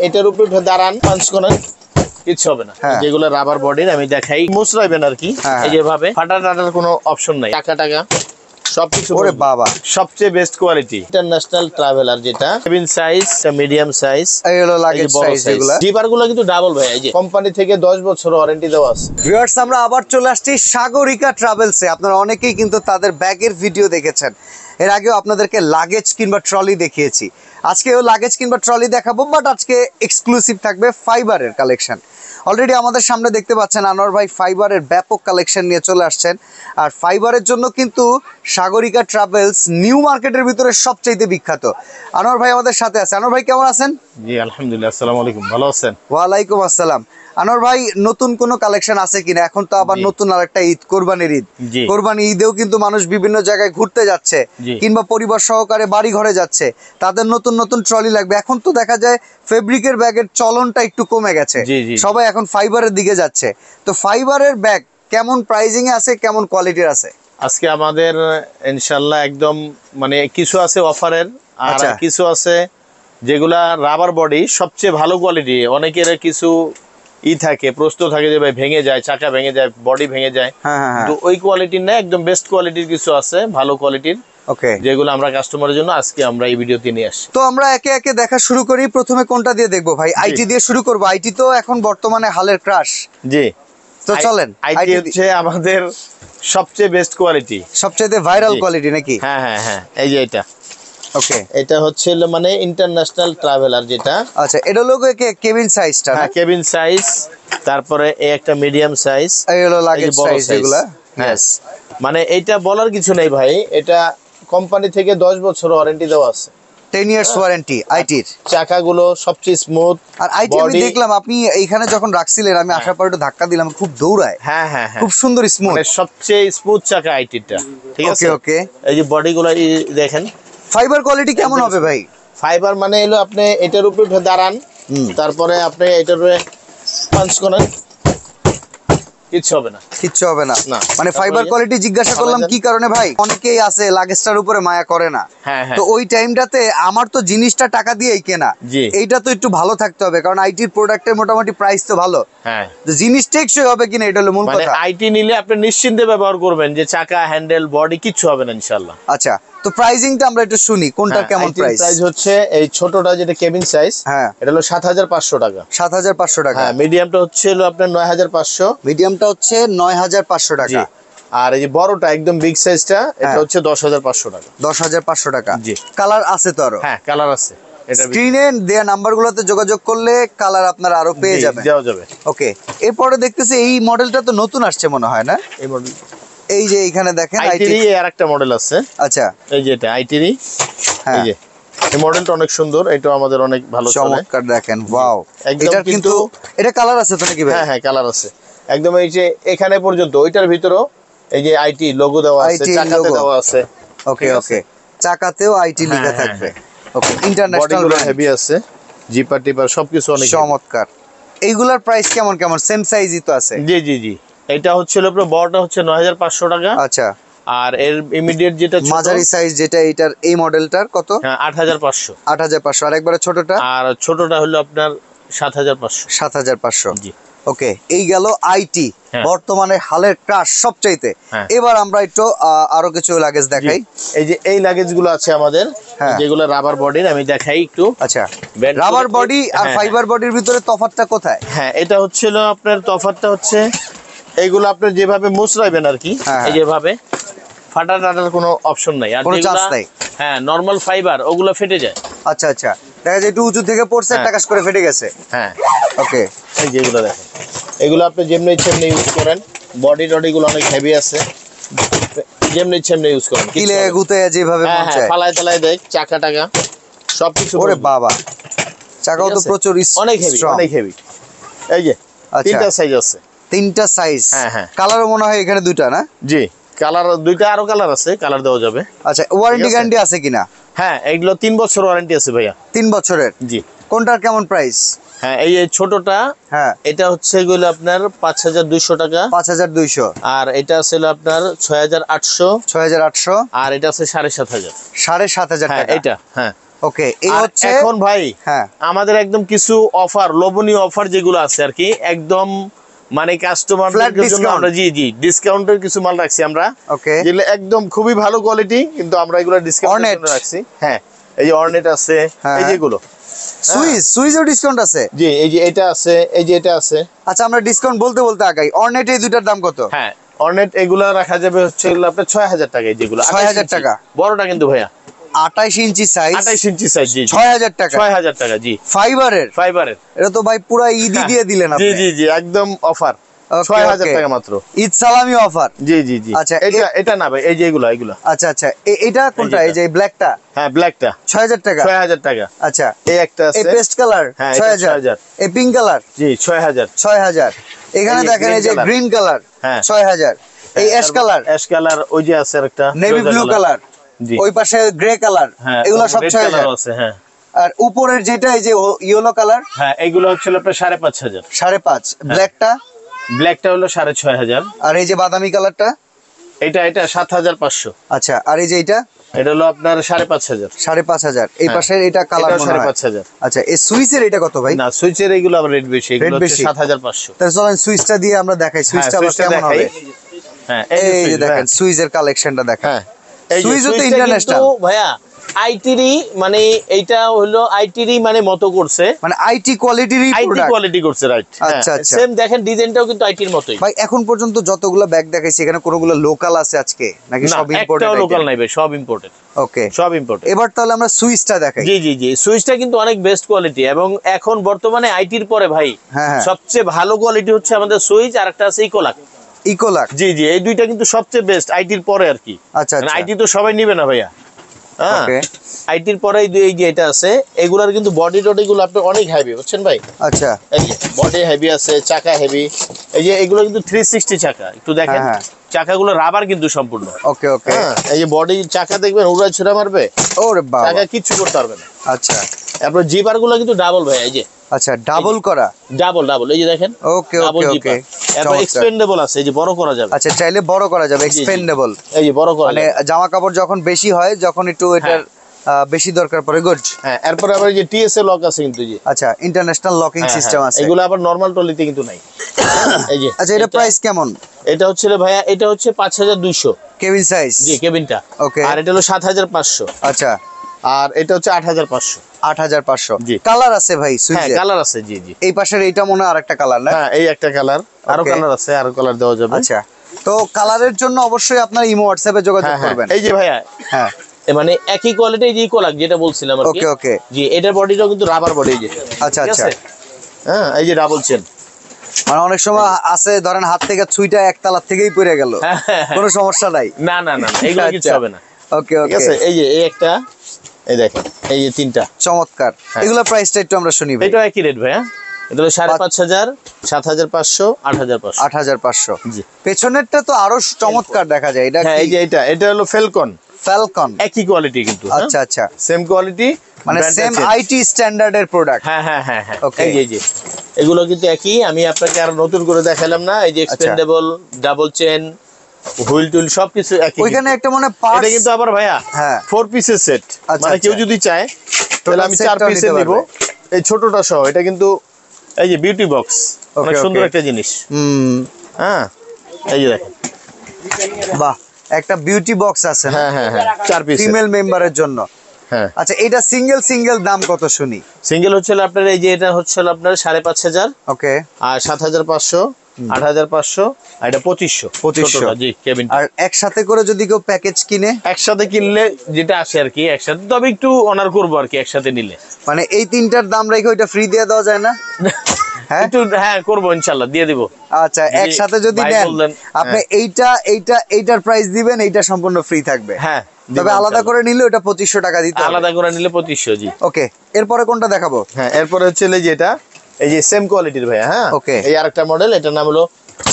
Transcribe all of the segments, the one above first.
এটার উপরে দাঁড়ান পাঁচ করেন কিছু হবে না। যেগুলো রাবার বডির আমি দেখাই মুচড়াইবেন আর কি। এই যেভাবে ফাটা টাটার কোনো অপশন নাই, টাকা সবকিছু। ওরে বাবা, সবচেয়ে বেস্ট কোয়ালিটি ইন্টারন্যাশনাল ট্রাভেলার, যেটা কেবিন সাইজ, মিডিয়াম সাইজ, এগুলো লাগেজ সাইজ, এগুলো জিপারগুলো কিন্তু ডাবল ভাই। এই যে কোম্পানি থেকে 10 বছর ওয়ারেন্টি দেওয়া আছে। ভিউয়ার্স, আমরা আবার চলে আসছি সাগরিকা ট্রাভেলসে। আপনারা অনেকেই কিন্তু তাদের ব্যাগের ভিডিও দেখেছেন, এর আগেও আপনাদেরকে লাগেজ কিংবা ট্রলি দেখিয়েছি। আজকেও লাগেজ কিংবা ট্রলি দেখাবো, বাট আজকে এক্সক্লুসিভ থাকবে ফাইবারের কালেকশন। অলরেডি আমাদের সামনে দেখতে পাচ্ছেন আনোয়ার ভাই ফাইবারের ব্যাপক কালেকশন নিয়ে চলে আসছেন। আর ফাইবারের জন্য কিন্তু সাগরিকা ট্রাভেলস নিউ মার্কেটের ভিতরে সবচাইতে বিখ্যাত। আনোয়ার ভাই আমাদের সাথে আছে। আনোয়ার ভাই কেমন আছেন? জি আলহামদুলিল্লাহ, আসসালামু আলাইকুম, ভালো আছেন? ওয়ালাইকুম আসসালাম। আনোয়ার ভাই, নতুন কোনো কালেকশন আছে কিনা? এখন তো আবার নতুন আরেকটা ঈদ, কোরবানির ঈদ। কোরবানি ঈদেও কিন্তু মানুষ বিভিন্ন জায়গায় ঘুরতে যাচ্ছে কিংবা পরিবার সহকারে বাড়ি ঘরে যাচ্ছে, তাদের নতুন নতুন ট্রলি লাগবে। এখন তো দেখা যায় ফেব্রিকের ব্যাগের চলনটা একটু কমে গেছে, সবাই এখন ফাইবারের দিকে যাচ্ছে। তো ফাইবারের ব্যাগ কেমন প্রাইজিং এ আছে, কেমন কোয়ালিটির আছে? আজকে আমাদের ইনশাআল্লাহ একদম মানে কিছু আছে অফারের, আর কিছু আছে যেগুলা রাবার বডি, সবচেয়ে ভালো কোয়ালিটি। অনেকের কিছু থাকে, প্রশ্ন থাকে যে ভাই ভেঙে যায়, চাকা ভেঙে যায়, বডি ভেঙে যায়, তো ওই কোয়ালিটির না, একদম বেস্ট কোয়ালিটির কিছু আছে, ভালো কোয়ালিটির, যেগুলো আমরা কাস্টমারের জন্য আজকে আমরা এই ভিডিওতে নিয়ে আসছি। তো আমরা একে একে দেখা শুরু করি। প্রথমে কোনটা দিয়ে দেখবো ভাই? আইটি দিয়ে শুরু করবো। আইটি তো এখন বর্তমানে হালের ক্রাশ। জি, তো চলেন। আইটি হচ্ছে আমাদের সবচেয়ে বেস্ট কোয়ালিটি, সবচেয়ে ভাইরাল কোয়ালিটি নাকি? হ্যাঁ, এই যে এটা ওকে, এটা হচ্ছে মানে ইন্টারন্যাশনাল ট্রাভেলার, যেটা আচ্ছা এটা হলো কেবিন সাইজটা। হ্যাঁ, কেবিন সাইজ, তারপরে এই একটা মিডিয়াম সাইজ, এই হলো লাগেজ সাইজ এগুলা। यस, মানে এটা বলার কিছু নেই ভাই, এটা কোম্পানি থেকে 10 বছর ওয়ারেন্টি দেওয়া আছে, 10 ইয়ার্স ওয়ারেন্টি আইটির। চাকাগুলো সবচেয়ে স্মুথ। আর আইটি আমি দেখলাম আপনি এইখানে যখন রাখছিলেন, আমি আসার পর একটু ধাক্কা দিলাম, খুব দৌড়ায়। হ্যাঁ, খুব সুন্দর স্মুথ, মানে সবচেয়ে স্মুথ চাকা আইটিটা। ঠিক আছে, ওকে। এই যে বডিগুলো দেখেন, ফাইবার কোয়ালিটি কেমন হবে ভাই? ফাইবার মানে হলো আপনি এটার উপরে দাঁড়ান, তারপরে আপনি এটার উপরে পাঞ্চ করেন, কিচ্ছু হবে না, কিচ্ছু হবে না। মানে ফাইবার কোয়ালিটি জিজ্ঞাসা করলাম কি কারণে ভাই, অনেকেই আছে লাগেজটার উপরে মায়া করে না। তো ওই টাইমটাতে আমার তো জিনিসটা টাকা দিয়েই কেনা, এইটা তো একটু ভালো থাকতে হবে, কারণ আইটির প্রোডাক্টের মোটামুটি প্রাইস তো ভালো। তো জিনিস টেকসই হবে কিনা এটা হলো মূল কথা। আইটি নিলে আপনি নিশ্চিন্তে ব্যবহার করবেন, যে চাকা, হ্যান্ডেল, বডি কিচ্ছু হবে না ইনশাআল্লাহ। আচ্ছা, তো প্রাইসিংটা আমরা একটু শুনি, কোনটা কেমন প্রাইস? প্রাইস হচ্ছে এই ছোটটা যেটা কেবিন সাইজ, এটা হলো 7500 টাকা। 7500 টাকা। হ্যাঁ, মিডিয়ামটা হচ্ছে হলো আপনার 9500। মিডিয়ামটা হচ্ছে 9500 টাকা। আর এই যে বড়টা একদম বিগ সাইজটা, এটা হচ্ছে 10500 টাকা। 10500 টাকা। জি, কালার আছে তো আরো? হ্যাঁ, কালার আছে। স্ক্রিনে দেয়া নাম্বারগুলোতে যোগাযোগ করলে কালার আপনারা আরো পেয়ে যাবেন। দেওয়া যাবে। ওকে, এরপরে দেখতেছি এই মডেলটা তো নতুন আসছে মনে হয় না? এই মডেল, এই যে এখানে দেখেন আইটি এর একটা মডেল আছে। আচ্ছা, এই যে এটা আইটি, এই যে এই মডেলটা অনেক সুন্দর, এটা আমাদের অনেক ভালো চলে। চমৎকার, দেখেন, ওয়াও। এটা কিন্তু এটা কালার আছে তো নাকি ভাই? হ্যাঁ, কালার আছে একদম। এই যে এখানে পর্যন্ত, ওইটার ভিতরেও এই যে আইটি লোগো দেওয়া আছে, চাকাতে দেওয়া আছে। ওকে, চাকাতেও আইটি লেখা থাকবে। ওকে, ইন্টারন্যাশনাল হেভি আছে, জিপার টিপার সবকিছু অনেক চমৎকার। এইগুলার প্রাইস কেমন কেমন? সেম সাইজই তো আছে? জি, এটা হচ্ছে পুরো বড়টা হচ্ছে 9500 টাকা। আচ্ছা, আর এর ইমিডিয়েট যেটা মাঝারি সাইজ যেটা, এইটার এই মডেলটার কত? 8500। 8500। আর একবারে ছোটটা? আর ছোটটা হলো আপনার 7500। 7500। জি, ওকে, এই গেল আইটি, বর্তমানে হালের ক্রাশ সবচাইতে। এবার আমরা একটু আরো কিছু লাগেজ দেখাই। এই যে এই লাগেজ গুলো আছে আমাদের, যেগুলো রাবার বডির, আমি দেখাই একটু। আচ্ছা, রাবার বডি আর ফাইবার বডির ভিতরে তফাৎটা কোথায়? হ্যাঁ, এটা হচ্ছিল আপনার তফাৎটা হচ্ছে এইগুলো আপনার যেভাবে মুচড়াইবেন আর কি, এই যেভাবে ফাটা টাটার কোনো অপশন নাই, আর হ্যাঁ নরমাল ফাইবার ওগুলো ফেটে যায়। আচ্ছা, দেখা যায় একটু উঁচু থেকে পড়ছে, টাকাস করে ফেটে গেছে। হ্যাঁ, ওকে, এই যেগুলো দেখেন, এগুলো আপনি যেমনি ইচ্ছে এমনি ইউজ করেন। বডি গুলো অনেক হেভি আছে, যেমনি ইচ্ছে এমনি ইউজ করেন, কিলে গুতে যেভাবে মন চায়। ফালায় তালায় দেখ, চাকা টাকা সবকিছু। ওরে বাবা, চাকাও তো প্রচুর অনেক হেভি। এই যে তিনটা সাইজ আছে। তিনটা সাইজ? হ্যাঁ। কালারও মনে হয় এখানে দুইটা না? জি, কালার দুইটা, আরো কালার আছে, কালার দেওয়া যাবে। আচ্ছা, ওয়ারেন্টি গ্যারান্টি আছে কিনা? হ্যাঁ, এগুলো 3 বছর ওয়ারেন্টি আছে ভাইয়া। 3 বছরের? জি। কোনটার কেমন প্রাইস? হ্যাঁ, এই ছোটটা, এটা হচ্ছে এগুলো আপনার 5200 টাকা। 5200। আর এটা ছিল আপনার 6800। 6800। আর এটা আছে 7500। 7500 টাকা এটা। হ্যাঁ, ওকে, এই আর হচ্ছে এখন ভাই হ্যাঁ আমাদের একদম কিছু অফার, লোভনীয় অফার যেগুলো আছে আর কি, একদম মানে কাস্টমারদের জন্য discount। আমরা জি ডিসকাউন্টের কিছু মাল রাখছি আমরা, ওকে, যেগুলো একদম খুবই ভালো কোয়ালিটি, কিন্তু আমরা এগুলো ডিসকাউন্টের জন্য রাখছি। হ্যাঁ, এই যে অর্নেট আছে, এই যেগুলো সুইজেও ডিসকাউন্ট আছে। জি, এই যে এটা আছে, এই যে এটা আছে। আচ্ছা, আমরা ডিসকাউন্ট বলতে বলতে আগাই। অর্নেট এই দুইটার দাম কত? হ্যাঁ, অর্নেট এগুলো রাখা যাবে হচ্ছে এগুলো আপনার 6000 টাকায়, যেগুলো 6000 টাকা। বড়টা কিন্তু ভাইয়া 28 ইঞ্চি সাইজ, 28 ইঞ্চি সাইজ, জি 6000 টাকা। 6000 টাকা, জি ফাইবারের, ফাইবারের। এটা তো ভাই পুরো ঈদি দিয়ে দিলেন জি আপনি। জি জি, একদম অফার, Okay, 6000 okay। টাকা মাত্র, ঈদ সালামি অফার। জি জি জি। আচ্ছা, এটা না ভাই, এই যে এগুলো আচ্ছা আচ্ছা, এটা কোনটা? এই এই যে ব্ল্যাকটা হ্যাঁ, ব্ল্যাকটা 6000 টাকা। 6000 টাকা। আচ্ছা, এই একটা এই আছে, পেস্ট কালার হ্যাঁ, এটা 6000। এই পিঙ্ক কালার জি 6000। 6000। এখানে এই যে দেখেন এই যে green color। গ্রিন কালার হ্যাঁ। 6000। এই অ্যাশ কালার, অ্যাশ কালার, ওই যে আছে একটা নেভি ব্লু কালার, জি ওই পাশে গ্রে কালার, হ্যাঁ, এগুলো সব red 6000। color আছে, হ্যাঁ আর উপরের যেটা এই যে ইয়েলো কালার হ্যাঁ, এইগুলো হচ্ছে আপনার 5500। 5.5। ব্ল্যাকটা, ব্ল্যাকটা হলো 6500। আর এই যে বাদামি কালারটা, এটা 7500। আচ্ছা, আর এই যে এটা এটা হলো আপনার 5500। 5.5। এই হ্যাঁ। পাশের এটা কালার এটাও মনে হয়। 5500। আচ্ছা, এই সুইচের এটা কত ভাই? না, সুইচের এগুলো আবার রেট বেশি, এগুলো হচ্ছে বেশি। 7500। তাহলে চলেন সুইচটা দিয়ে আমরা দেখাই, সুইচটা আবার সুইচটা কেমন হবে। হ্যাঁ, এই যে দেখেন সুইচের কালেকশনটা দেখেন। হ্যাঁ, এই যে সুইচও তো সুইচটা ইন্টারন্যাশনাল কিন্তু ভাইয়া আইটিরই, মানে এইটা হলো আইটিরই মানে মতো করছে, মানে আইটি কোয়ালিটির আইটি প্রোডাক্ট। কোয়ালিটি করছে, রাইট। আচ্ছা, আচ্ছা। সেম দেখেন ডিজাইনটাও কিন্তু আইটির মতোই ভাই এখন পর্যন্ত যতগুলো ব্যাগ দেখাইছি এখানে কোনগুলো লোকাল আছে আজকে নাকি না, সব ইম্পোর্টেড? একটাও লোকাল নাই ভাই, সব ইম্পোর্টেড, ওকে, সব ইম্পোর্টেড। এবার তাহলে আমরা সুইচটা দেখাই। জি জি জি, সুইচটা কিন্তু অনেক বেস্ট কোয়ালিটি, এবং এখন বর্তমানে আইটির পরে ভাই হ্যাঁ, হ্যাঁ। সবচেয়ে ভালো কোয়ালিটি হচ্ছে আমাদের সুইচ, আর একটা আছে ইকোলাক। ইকোলাক, জি জি, এই দুইটা কিন্তু সবচেয়ে বেস্ট আইটির পরে আর কি। আচ্ছা আচ্ছা, আইটি তো সবাই নিবে না ভাইয়া, হ্যাঁ, ওকে, আইটির পরে এই যে এটা আছে, এগুলার কিন্তু বডি টডি গুলো আপনি অনেক হেভি, বুঝছেন ভাই? আচ্ছা, এই যে বডি হেভি আছে, চাকা হেভি, এই যে এগুলো কিন্তু 360 চাকা, একটু দেখেন হ্যাঁ, হ্যাঁ। চাকাগুলো রাবার কিন্তু সম্পূর্ণ, ওকে ওকে, হ্যাঁ, এই যে বডি চাকা দেখবেন উড়া ছুড়া মারবে, ওরে বাবা, চাকা কিচ্ছু করতে পারবে না। আচ্ছা তারপর জিপার গুলো কিন্তু ডাবল ভাই, এই যে আচ্ছা, ডাবল করা, ডাবল, এই যে দেখেন ওকে ডাবল ওকে জিপার। ওকে, এরপর এক্সপেন্ডেবল আছে, এই যে বড় করা যাবে, আচ্ছা, চাইলে বড় করা যাবে, জি, জি। এক্সপেন্ডেবল, এই যে বড় করা মানে যাবে, জামা কাপড় যখন বেশি হয়, যখন একটু এটার বেশি দরকার পড়ে, গুড। হ্যাঁ। এরপর আবার এই যে টিএসএ লক আছে কিন্তু, যে আচ্ছা, ইন্টারন্যাশনাল লকিং হ্যাঁ, সিস্টেম হ্যাঁ, আছে। এগুলো আবার নরমাল টলিতে কিন্তু নাই। এই যে আচ্ছা, এটা প্রাইস কেমন? এটা হচ্ছে রে ভাইয়া, এটা হচ্ছে 5200, কেবিন সাইজ, জি কেবিনটা, ওকে, আর এটা হলো 7500, আচ্ছা, আর এটা হচ্ছে 8500। 8500। জি। কালার আছে ভাই হ্যাঁ, সুইচে? কালার আছে, জি জি। এই পাশের এইটা মনে হয় আরেকটা কালার না? হ্যাঁ, এই একটা কালার, আরো Okay। কালার আছে, আরো কালার দেওয়া যাবে। আচ্ছা, তো কালারের জন্য অবশ্যই আপনার ইমো হোয়াটসঅ্যাপে যোগাযোগ হ্যাঁ, হ্যাঁ। করবেন। এই যে ভাইয়া, হ্যাঁ, মানে একই কোয়ালিটি, যে ইকোলাক যেটা বলছিলাম আর কি, ওকে ওকে, জি এটার বডিটাও কিন্তু রাবার বডি, এই যে, আচ্ছা ঠিক আচ্ছা, আছে? হ্যাঁ, এই যে ডাবল চেন, মানে অনেক সময় আছে ধরেন হাত থেকে ছুইটা একতলা থেকেই পড়ে গেল, কোনো সমস্যা নাই? না না না, এগুলো কিছু আচ্ছা। হবে না, ওকে ঠিক ওকে, আছে? এই যে এই একটা, এই দেখেন এই যে তিনটা, চমৎকার। হ্যাঁ। এগুলোর প্রাইসটা একটু আমরা শুনি ভাই। এটাও একই রেট ভাইয়া, এটা হলো 5500, 7500, 8500। 8500। জি। পেছনেরটা তো আরো চমৎকার দেখা যায়, এটা হ্যাঁ, এই কি? যে এটা হলো ফেলকন, ফ্যালকন, একই কোয়ালিটি কিন্তু, আচ্ছা আচ্ছা, সেম কোয়ালিটি, মানে সেম আইটি স্ট্যান্ডার্ডের প্রোডাক্ট। হ্যাঁ হ্যাঁ হ্যাঁ হ্যাঁ, Okay। এই যে এগুলো কিন্তু একই, আমি আপনাকে আর নতুন করে দেখালাম না, এই যে এক্সপেন্ডেবল, ডাবল চেন, হুইল টুল সবকিছু একই। ওইখানে একটা মনে এটা পার্টস, কিন্তু আবার ভাইয়া হ্যাঁ, 4 পিসের সেট, আচ্ছা, মানে কেউ আচ্ছা। যদি চায় তাহলে আমি 4 সেটটাও পিসের নিতে নিব, পারবে। এই ছোটটা সহ। এটা কিন্তু এই যে বিউটি বক্স, অনেক Okay, সুন্দর okay। একটা জিনিস, হ্যাঁ, এই যে দেখেন, বাহ, একটা বিউটি বক্স আছে হ্যাঁ হ্যাঁ হ্যাঁ, 4 পিস, ফিমেল মেম্বারের জন্য। হ্যাঁ। আচ্ছা, এটা সিঙ্গেল দাম কত শুনি? সিঙ্গেল হচ্ছে আপনার এই যে এটা হচ্ছে আপনার 5500, ওকে, আর 7500, 8500, আর এটা 2500, 2500, ছোটটা, জি কেবিন। আর একসাথে করে যদি কেউ প্যাকেজ কিনে, একসাথে কিনলে যেটা আসে আর কি, একসাথে তবে একটু অনার করবো আর কি, একসাথে নিলে মানে এই তিনটার দাম রেখে ওইটা ফ্রি দিয়ে দেওয়া যায় না? হ্যাঁ, একটু হ্যাঁ করবো, ইনশাল্লাহ দিয়ে দিব। আচ্ছা, একসাথে যদি ভাই নেন বললেন, আপনি এইটার প্রাইস দিবেন, এইটা সম্পূর্ণ ফ্রি থাকবে। হ্যাঁ, তবে আলাদা করে নিলে ওটা 2500 টাকা দিতে হবে। আলাদা করে নিলে 2500, জি। ওকে, এরপরে কোনটা দেখাবো? হ্যাঁ, এরপরে হচ্ছে এই যে এটা, এই যে সেম কোয়ালিটির ভাইয়া, হ্যাঁ, Okay। এই আরেকটা মডেল, এটার নাম হলো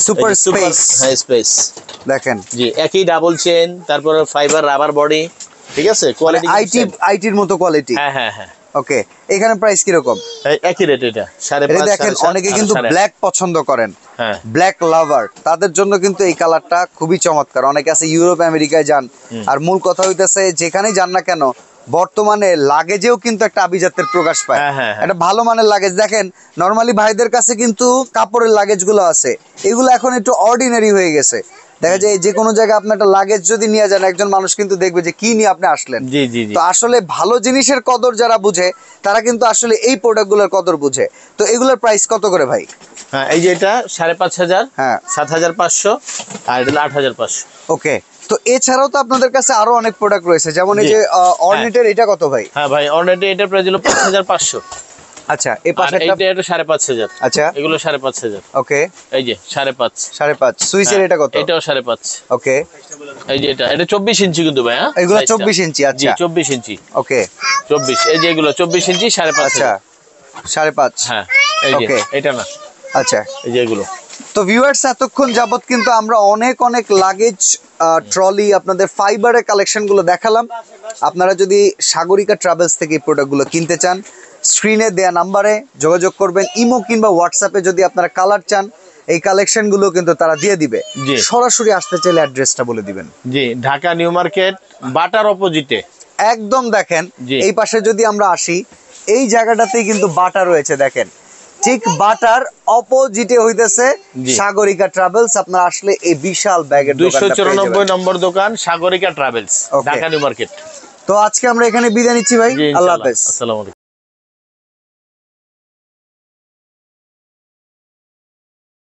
সুপার স্পেস, হ্যাঁ স্পেস, দেখেন জি একই ডাবল চেন, তারপরে ফাইবার রাবার বডি, ঠিক আছে, কোয়ালিটি আইটির মতো কোয়ালিটি। হ্যাঁ হ্যাঁ হ্যাঁ, ওকে, এখানে প্রাইস কি রকম? একই রেট, এটা এটা 5.5, দেখেন, 7.5, অনেকে কিন্তু 8.5, ব্ল্যাক পছন্দ করেন, হ্যাঁ ব্ল্যাক লাভার, তাদের জন্য কিন্তু এই কালারটা খুবই চমৎকার। অনেকে আছে ইউরোপ আমেরিকায় যান, আর মূল কথা হইতেছে যেখানেই যান না কেন বর্তমানে লাগেজেও কিন্তু একটা আভিজাত্যের প্রকাশ পায়। হ্যাঁ, হ্যাঁ, হ্যাঁ। একটা ভালো মানের লাগেজ দেখেন, নরমালি ভাইদের কাছে কিন্তু কাপড়ের লাগেজ গুলো আছে, এগুলো এখন একটু অর্ডিনারি হয়ে গেছে। দেখা যায় যে কোনো জায়গায় আপনি একটা লাগেজ যদি নিয়ে যান, একজন মানুষ কিন্তু দেখবে যে কি নিয়ে আপনি আসলেন। জি জি জি। তো আসলে ভালো জিনিসের কদর যারা বুঝে তারা কিন্তু আসলে এই প্রোডাক্টগুলোর কদর বুঝে। তো এগুলোর প্রাইস কত করে ভাই? হ্যাঁ, এই যে এটা 5,500, হ্যাঁ 7,500, আর এটা 8,500। ওকে। তো এছাড়াও তো আপনাদের কাছে আরো অনেক প্রোডাক্ট রয়েছে, যেমন এই জি। যে অর্নিটের এটা কত ভাই? হ্যাঁ ভাই, অলরেডি এটা প্রাইস হলো 5,500। আচ্ছা এই আর পাশেরটা? এইটা এটা 5,500। আচ্ছা এগুলো 5,500। ওকে। এই যে 5,500। 5.5 সুইচের এটা কত? এটাও 5,500। ওকে। এই যে এটা 24 ইঞ্চি কিন্তু ভাই। হ্যাঁ, এগুলো size টা। 24 ইঞ্চি। জি, আচ্ছা 24 ইঞ্চি। ওকে। 24, এই যে এগুলো 24 ইঞ্চি 5,500। আচ্ছা 5.5। হ্যাঁ, এই যে Okay. এটা না, আচ্ছা এই যে এগুলো। তো ভিউয়ার্স, এতক্ষণ যাবত কিন্তু আমরা অনেক অনেক লাগেজ ট্রলি আপনাদের ফাইবারের কালেকশনগুলো দেখালাম। আপনারা যদি সাগরিকা ট্রাভেলস থেকে এই প্রোডাক্টগুলো কিনতে চান, স্ক্রিনে দেয়া নাম্বারে যোগাযোগ করবেন। ইমো কিংবা হোয়াটসঅ্যাপে যদি আপনারা কালার চান, এই কালেকশনগুলো কিন্তু তারা দিয়ে দিবে। জি। সরাসরি আসতে চাইলে অ্যাড্রেসটা বলে দিবেন। জি, ঢাকা নিউ মার্কেট, বাটার অপোজিটে। একদম দেখেন জি। এই পাশে যদি আমরা আসি, এই জায়গাটাতেই কিন্তু বাটা রয়েছে। দেখেন ঠিক বাটার অপোজিটে হইতেছে জি। সাগরিকা ট্রাভেলস। আপনারা আসলে এই বিশাল ব্যাগের দোকানটা পেয়ে 294 যাবেন। নম্বর দোকান, Sagarika travels, Okay. Dhaka new market. তো আজকে আমরা এখানে বিদায় নিচ্ছি ভাই। জি, আল্লাহ ইনশাআল্লাহ। হাফেজ। আসসালামু আলাইকুম।